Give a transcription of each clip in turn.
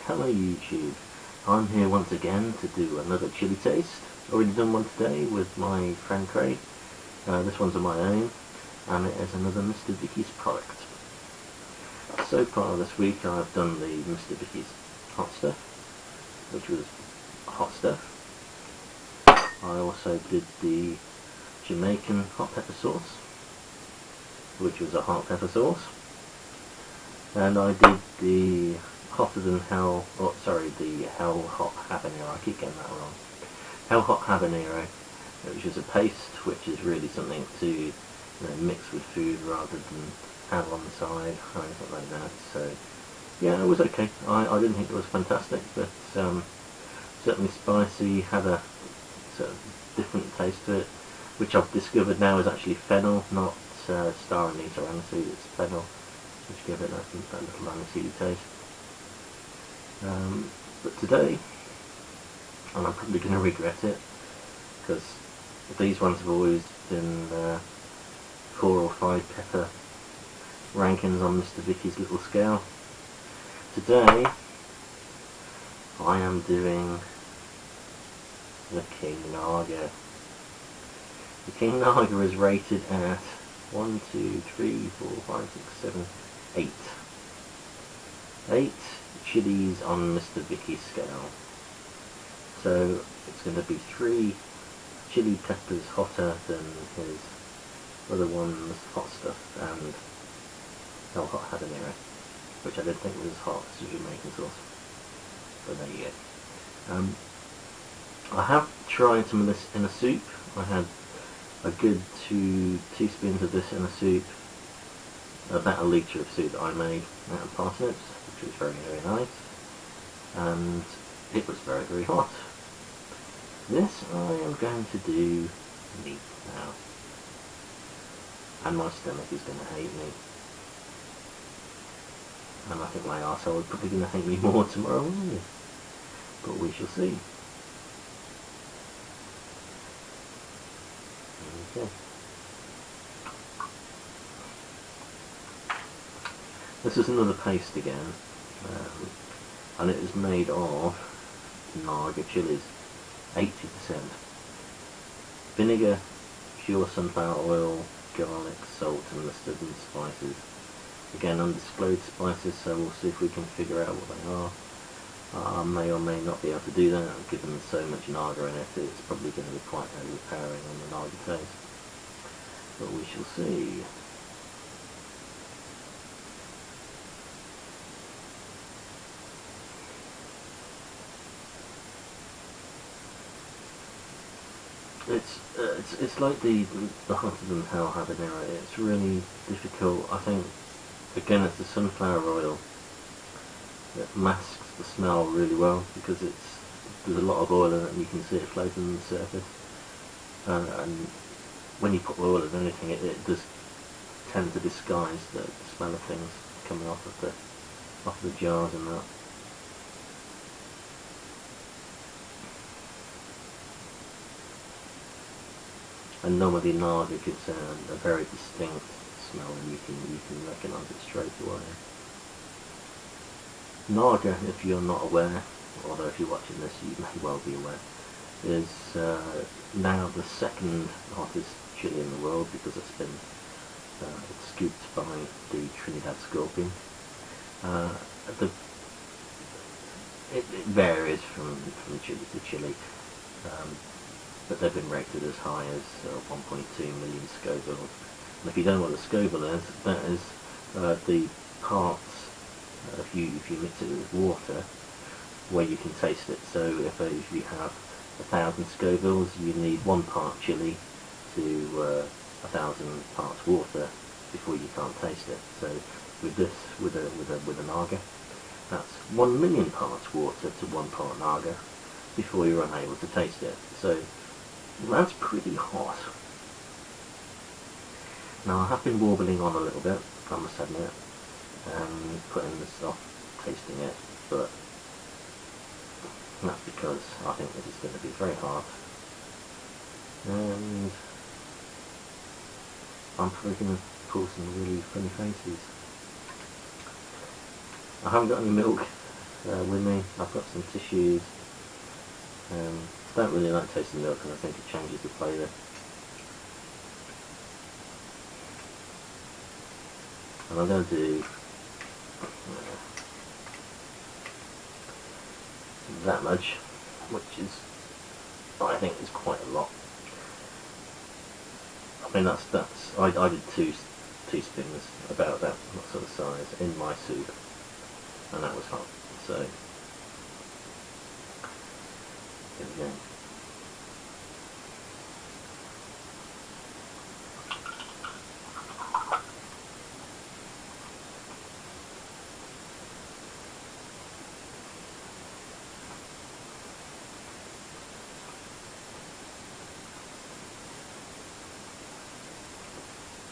Hello YouTube, I'm here once again to do another chili taste. Already done one today with my friend Craig. This one's of my own, and it is another Mr. Vikki's product. So far this week I've done the Mr. Vikki's hot stuff, which was hot stuff. I also did the Jamaican hot pepper sauce, which was a hot pepper sauce. And I did the hotter than hell, the hell hot habanero, I keep getting that wrong. Hell hot habanero, which is a paste, which is really something to mix with food rather than have on the side or anything like that. So yeah, it was okay. I didn't think it was fantastic, but certainly spicy, had a sort of different taste to it, which I've discovered now is actually fennel, not star anise or aniseed, it's fennel, which give it that little aniseed taste. But today, and I'm probably going to regret it, because these ones have always been 4 or 5 pepper rankings on Mr. Vikki's little scale. Today, I am doing the King Naga. The King Naga is rated at 1, 2, 3, 4, 5, 6, 7, 8. 8 chilies on Mr. Vikki's scale. So it's going to be 3 chili peppers hotter than his other one's hot stuff and hell hot habanero, which I didn't think was as hot as Jamaican sauce. But there you go. I have tried some of this in a soup. I had a good 2 teaspoons of this in a soup, about a litre of soup that I made out of parsnips, which was very, very nice, and it was very, very hot. This I am going to do neat now, and my stomach is going to hate me, and I think my arsehole is probably going to hate me more tomorrow morning, but we shall see. Okay. This is another paste again, and it is made of Naga chilies, 80%. Vinegar, pure sunflower oil, garlic, salt and mustard and spices. Again, undisclosed spices, so we'll see if we can figure out what they are. I may or may not be able to do that, given so much Naga in it, it's probably going to be quite overpowering on the Naga taste. But we shall see. It's like the hotter than hell habanero. It's really difficult. I think again it's the sunflower oil that masks the smell really well, because there's a lot of oil in it and you can see it floating on the surface. And when you put oil in anything, it does tend to disguise the smell of things coming off of the jars and that. And normally Naga gives a very distinct smell, and you can recognise it straight away. Naga, if you're not aware, although if you're watching this you may well be aware, is now the second hottest chili in the world, because it's been scooped by the Trinidad Scorpion. It varies from chili to chili, but they've been rated as high as 1.2 million Scoville. And if you don't know what a Scoville is, that is the parts, if you mix it with water, where you can taste it. So if you have 1,000 Scovilles, you need 1 part chili to 1,000 parts water before you can't taste it. So with this, with a Naga, that's 1 million parts water to 1 part Naga before you're unable to taste it. So that's pretty hot. Now I have been warbling on a little bit, I must admit, putting this off, tasting it, but that's because I think this is going to be very hot, and I'm probably going to pull some really funny faces. I haven't got any milk, with me. I've got some tissues. Don't really like tasting milk because I think it changes the flavour. And I'm going to do that much, which is, I think, is quite a lot. I mean, I did two teaspoons, about that sort of size, in my soup, and that was hot. So there we go.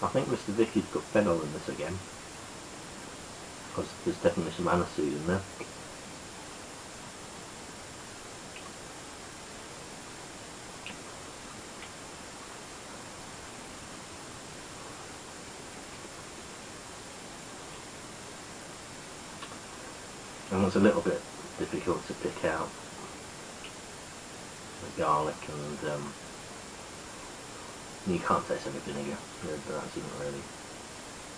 I think Mr. Vikki's put fennel in this again, because there's definitely some aniseed in there. And it's a little bit difficult to pick out the garlic, and you can't taste any vinegar. That doesn't really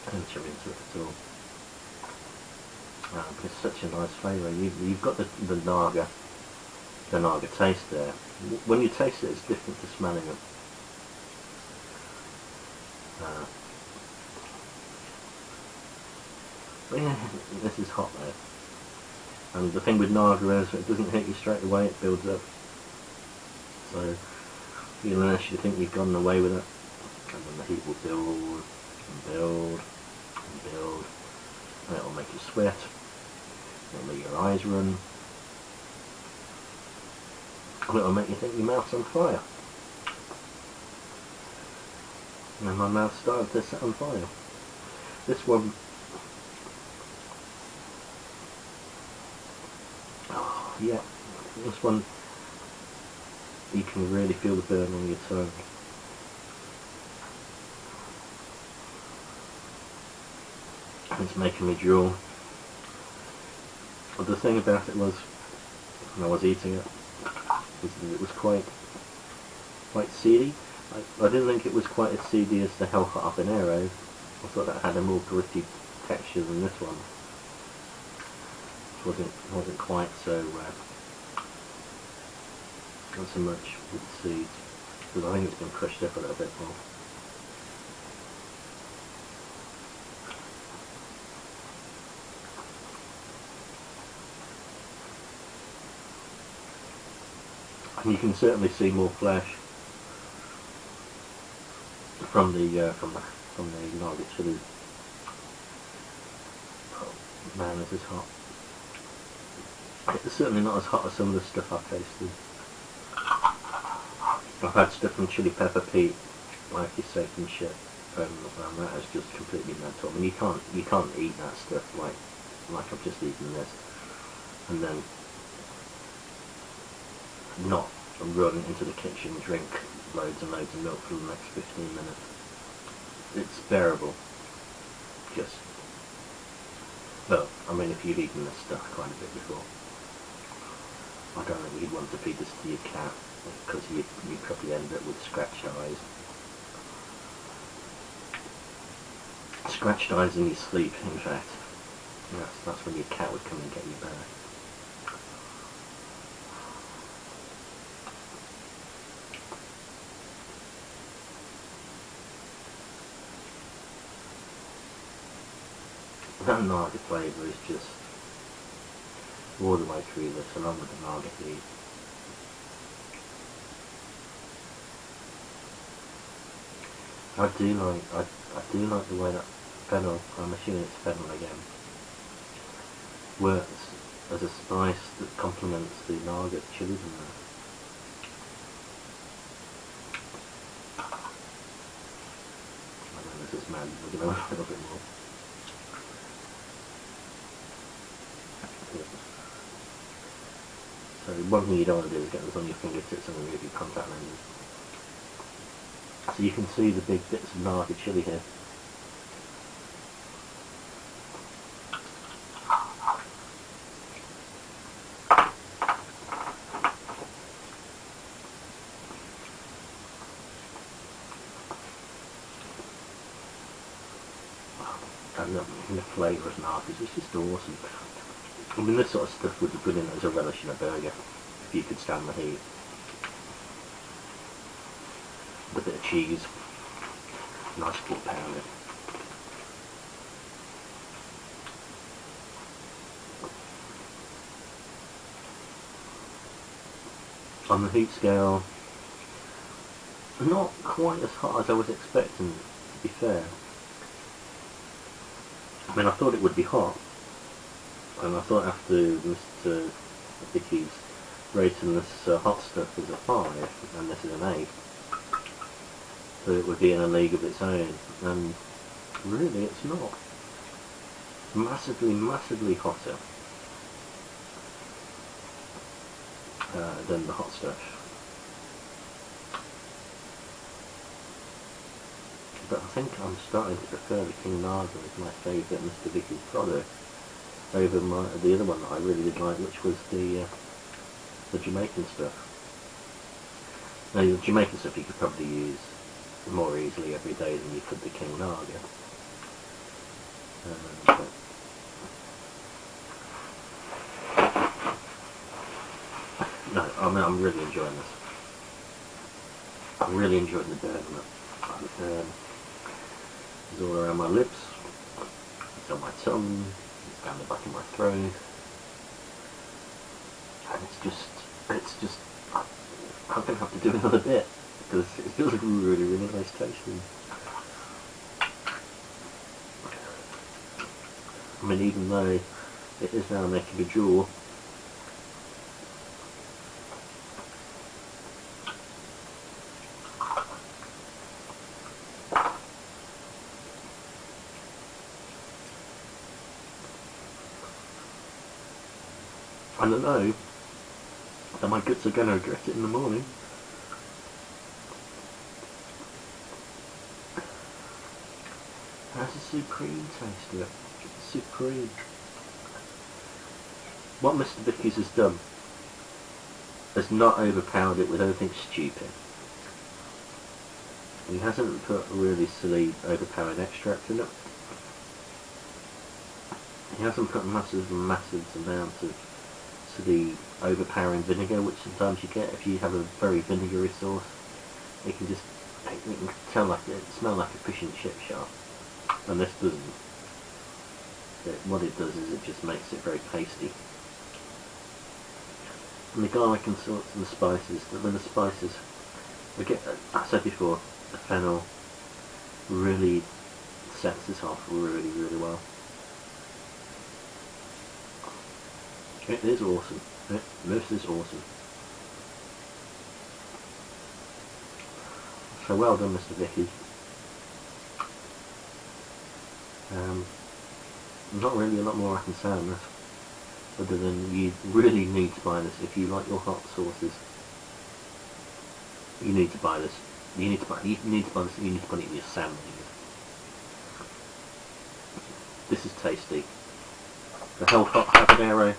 enter into it at all. But it's such a nice flavour. You've got the Naga taste there. When you taste it, it's different to smelling it. But yeah, this is hot though. And the thing with Naga is it doesn't hit you straight away, it builds up. So unless you think you've gotten away with it, and then the heat will build and build and build, and it'll make you sweat, it'll make your eyes run, and it'll make you think your mouth's on fire. And then my mouth started to set on fire. This one, oh yeah, this one, you can really feel the burn on your tongue. It's making me drool. But the thing about it was, when I was eating it, was that it was quite seedy. I didn't think it was quite as seedy as the Hell Hot Habanero. I thought that had a more gritty texture than this one. It wasn't quite so not so much with the seeds, because I think it's been crushed up a little bit more. And you can certainly see more flesh from the Naga chili. Oh man, this is hot. It's certainly not as hot as some of the stuff I've tasted. I've had stuff from Chili Pepper Pete, like you say, and shit, and that is just completely mental. I mean, you can't eat that stuff like I've just eaten this, and then not run into the kitchen, drink loads and loads of milk for the next 15 minutes. It's bearable. Just, well, I mean, if you've eaten this stuff quite a bit before, I don't think you'd want to feed this to your cat, because you probably end up with scratched eyes. Scratched eyes in your sleep, in fact. That's when your cat would come and get you back. That Naga flavour is just all the way through this, along with the Naga heat. I do like the way that fennel, I'm assuming it's fennel again, works as a spice that complements the Naga chilies in there. I know this is mad, we're going to have a little bit more. So one thing you don't want to do is get this on your fingertips and remove your contact lenses. So you can see the big bits of Naga chili here. flavour as Nagas. It's just awesome. I mean, this sort of stuff would be brilliant as a relish in a burger, if you could stand the heat. With a bit of cheese, nice 4-pounder. On the heat scale, not quite as hot as I was expecting, to be fair. I mean, I thought it would be hot, and I thought after Mr. Vikki's rating this hot stuff as a 5, and this is an 8, that it would be in a league of its own, and really it's not. Massively, massively hotter than the hot stuff. But I think I'm starting to prefer the King Naga as my favourite Mr. Vikki's product over the other one that I really did like, which was the Jamaican stuff. Now, the Jamaican stuff you could probably use more easily every day than you could the King Naga. No, I mean, I'm really enjoying this. I'm really enjoying the burn. It's all around my lips, it's on my tongue, it's down the back of my throat, and it's just, I'm going to have to do another bit, because it feels really, really nice tasting. I mean, even though it is now making me drool, I don't know that my guts are going to regret it in the morning. That's a supreme taste to it. Supreme. What Mr. Vikki's has done has not overpowered it with anything stupid. He hasn't put really silly overpowering extract in it. He hasn't put massive amounts of silly overpowering vinegar, which sometimes you get if you have a very vinegary sauce. It can tell like it smell like a fish and chip shop, and this doesn't. What it does is it just makes it very pasty. And the garlic and salt and the spices, when the spices, I said before, the fennel really sets this off really, really well. It is awesome. This is awesome. So well done, Mr. Vikki. Not really a lot more I can say on this, other than you really need to buy this if you like your hot sauces. You need to buy this. You need to buy this. You need to put it in your sandwiches. This is tasty. The Hell Hot Habanero.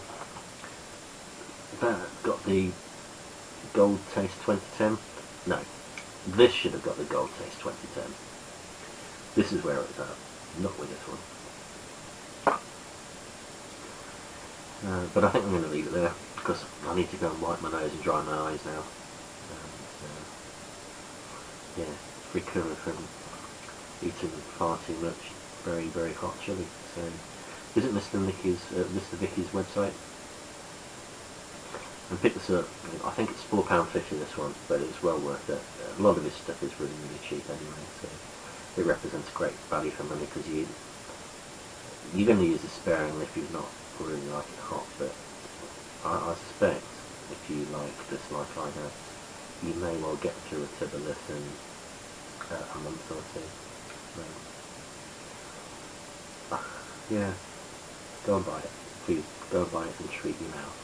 That got the Gold Taste 2010. No, this should have got the Gold Taste 2010. This is where it's at, not with this one. But I think I'm going to leave it there, because I need to go and wipe my nose and dry my eyes now. Yeah, recover from eating far too much very, very hot chili. So visit Mr. Vikki's website and pick this up. I think it's £4.50 this one, but it's well worth it. A lot of this stuff is really, really cheap anyway, so it represents great value for money, because you're going to use it sparingly if you not really like it hot, but I suspect if you like this like I have, you may well get through a tub of this in a month or two. Yeah, go and buy it. Please, go and buy it and treat your mouth.